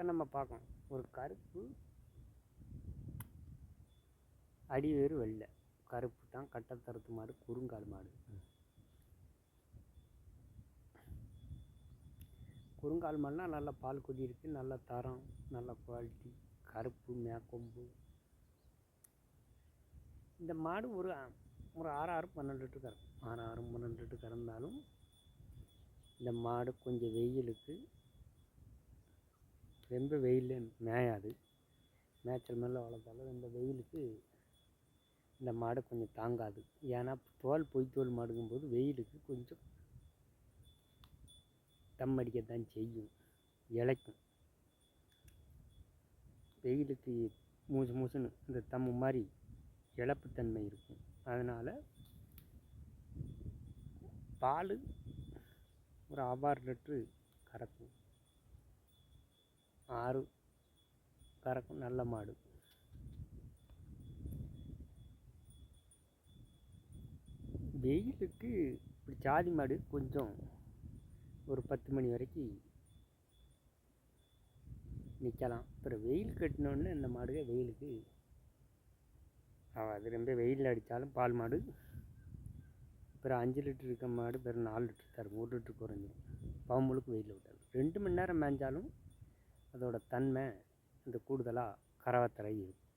இப்போ நம்ம பார்க்கணும், ஒரு கருப்பு அடிவேறு வெள்ளை, கருப்பு தான் கட்டத்தரத்து மாடு, குறுங்கால் மாடு. குறுங்கால் மாடுனா நல்ல பால் கொடி இருக்குது, நல்ல தரம், நல்ல குவாலிட்டி, கருப்பு மேக்கொம்பு. இந்த மாடு ஒரு 6-12 லிட்டர் கறக்கும். 6-12 லிட்டர் கறந்தாலும் இந்த மாடு கொஞ்சம் வெயிலுக்கு, ரொம்ப வெயில் மேயாது, மேய்ச்சல் மேலே வளர்த்தாலும் இந்த வெயிலுக்கு இந்த மாடு கொஞ்சம் தாங்காது. ஏன்னா பொய் தோல் மாடுங்கும்போது வெயிலுக்கு கொஞ்சம் தம் அடிக்கத்தான் செய்யும், இளைக்கும். வெயிலுக்கு மூசுன்னு இந்த தம்மு மாதிரி இழப்புத்தன்மை இருக்கும். அதனால் பால் ஒரு 6 லிட்ரு கறக்கும், 6 கறக்கும், நல்ல மாடு. வெயிலுக்கு இப்படி சாதி மாடு கொஞ்சம் ஒரு 10 மணி வரைக்கும் நிற்கலாம். அப்புறம் வெயில் கட்டினோடனே இந்த மாடுகள் வெயிலுக்கு ஆகாது. ரொம்ப வெயில் அடித்தாலும் பால் மாடு பிற 5 லிட்டர் இருக்க மாடு பிற 4 லிட்டர் தரும், 1 லிட்டர் குறைஞ்சிடும். பவமுழுக்கு வெயிலில் விட்டாது. 2 மணி நேரம் மேய்ஞ்சாலும் அதோட தன்மை இந்த கூடுதலாக கறவை தரை இருக்கும்.